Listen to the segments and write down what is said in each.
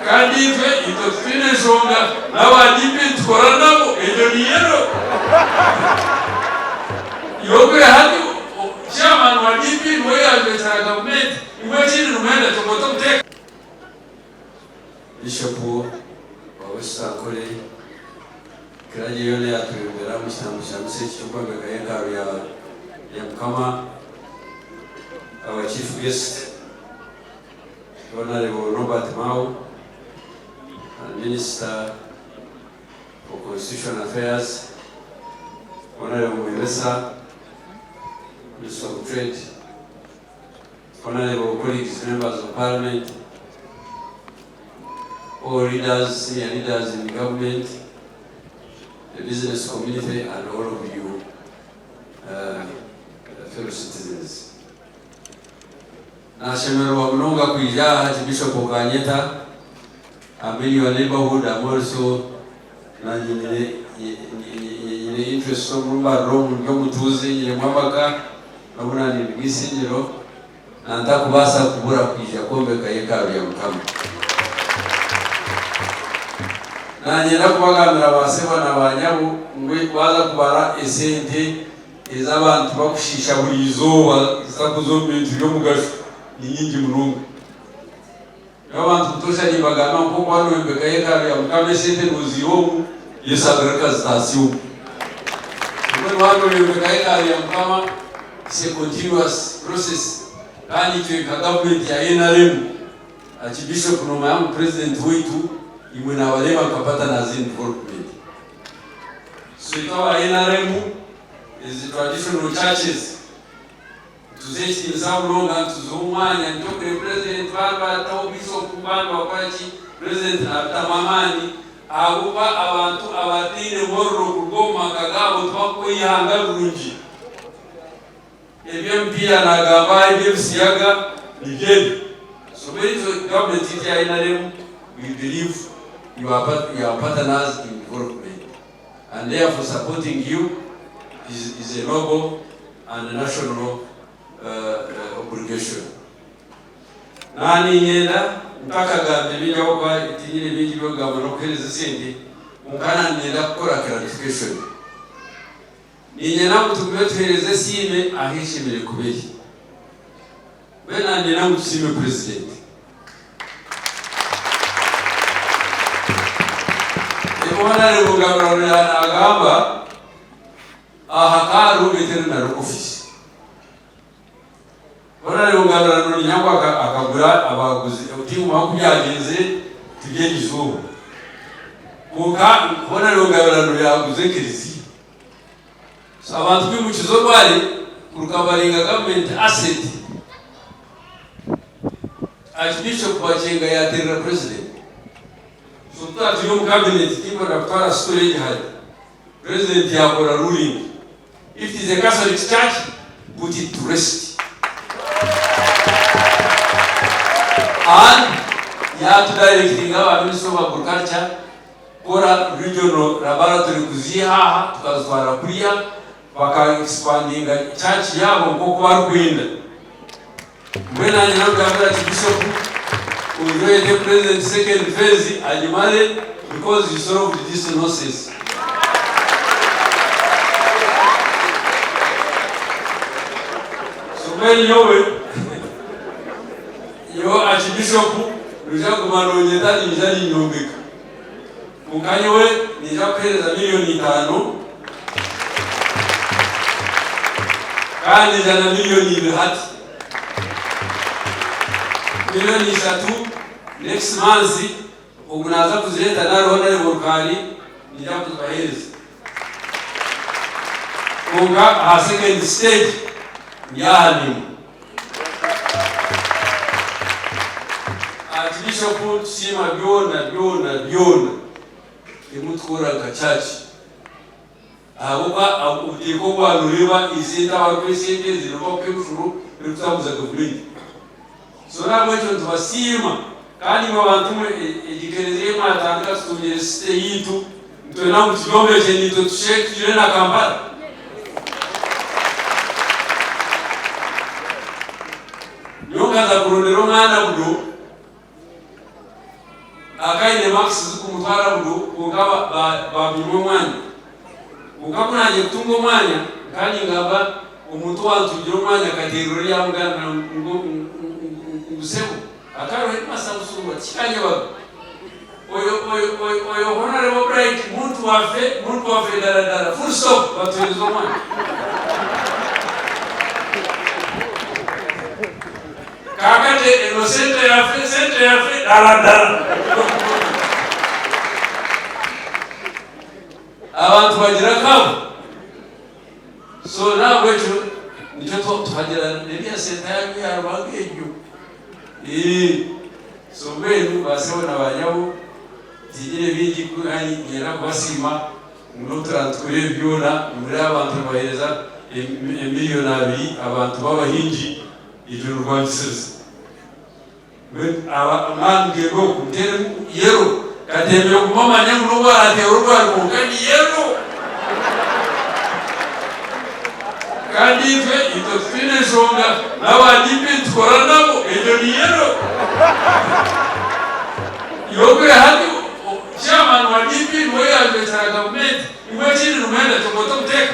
kandi twe itofine shonga nawa DP tukora nabo ejo niyero yogwe hadi chairman wa DP mwe ya government imagine numenda tokoto mteka Bishop wa Western Uganda kiraje yone atubera mushamushe cyumba gayenda ya mkama our chief guest Honorable Nobert Mao, Minister for Constitutional Affairs, Honorable Minister of Trade, Honorable colleagues, members of Parliament, all leaders, senior leaders in the government, the business community, and all of you, fellow citizens. Nashemerwa mnonga kuija Bishop Okanyeta, I'm in your neighborhood. I'm also in interest of Rome, Yomutuzi, Yamabaka, Nabuna Nibisinjiro, and Takubasa Kubura Pija Kombe Kayeka Yamkam. Nanyanakuaga Mravaseva Navanyabu, Waza Kubara, Esente, Izavan Tokshi Shabuizo, Sakuzum to Yomugash. Nyingi mrungu abantu tutosha nibagana ko kwano mbekayeka ya mkame sente muziyomu yesagreka station kwa wano mbekayeka ya mkama c'est continuous process kandi twe government ya NRM Archbishop no mayamu president wetu imwe na wale wakapata nazi involvement so itawa NRM is the traditional churches tuzeti nzamulonga tuzumanya ndoke president baba taobiso kumbanga wakati president atamamani aguba abantu abatine morro kugoma kagabo twako yihanga runji ebyo mpia na gaba ebyo siyaga nigeni so when the government is in we believe you are partners in development and therefore supporting you is a noble and a national obligation. Nani nyenda mpaka gambe bija kwa itinyire biji byo gabano kweleza sindi mukana nenda gukora clarification. Ninyena kutukuye tuhereze sime ahishimire kubiri. Bena nenda mutsime president. Ebona le bugabano ya agamba ahakaru veterana office. Wana yongana no nyangwa akagura abaguzi utimu makuyagenze tugejizo kuka wana yongana no yaguze kirisi so abantu bimukizo bwali kurukabaringa government asset Archbishop Bachenga ya terra president so tatu yo cabinet tipo na kwa storage hali president ya kora ruling if it is a Catholic church put it to rest. And ya to directing our Minister of Agriculture kora regional laboratory kuziha tukazwara kulia baka expanding church yabo ngoko barukwinda mwena nyiragambira Bishop uyoye the president second phase ajimale because you solved this nonsense. So when yo Archbishop ruja kumano nyetani njali nyombeka mukanyewe nija kuhereza milioni 5 kandi jana milioni 2 milioni 3 next month ugunaza kuzileta naro hona volkani nija kutubahereza kunga second stage yani Archbishop sima biona imutwora gachachi abuka utiko kwanuriba izita wakwesende ziroba kwefuru bitabuza government so nabo cyo tubasima kandi abantu egikereze matanga stumye yitu ntona mutiyombe je nito tushekire na Kampala yoga za kurondero mwana budo akaine max zikumutwara budu kungaba babimwe mwanya ukabona aje kutunga mwanya kandi ngaba umuntu wantugira umwanya katerura ya mugana ngusebo akaro hema sabusuba kikanye baba oyo Honorable Bright muntu wafe dara full stop batulizo mwanya kakate eno sente yafe dara abantu bagira kabo so na wetu nicho tuhagira nebya sente ya bangejo so benu basebona banyabo tigire bigi kuri nyera kwasima munotra tukure byona muri abantu bahereza miliyoni 2 abantu babahinji ijuru rwangisese amange go kutere yero kademyo kumama nyangu no ate urwa ngani yero kandi fe ito fine songa nawa dipi tkoranamo ejo ni yero yobe hadi chairman wa DP moya betara government imagine numenda tokoto teka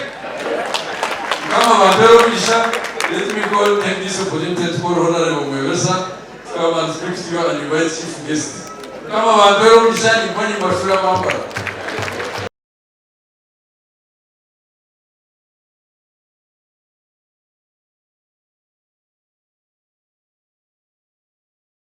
kama mapero bisha. Let me call take this opportunity for Honorable Mwewesa to come and speak to you and invite chief guest. Kama mapero bisha ni kwani mafula mamba.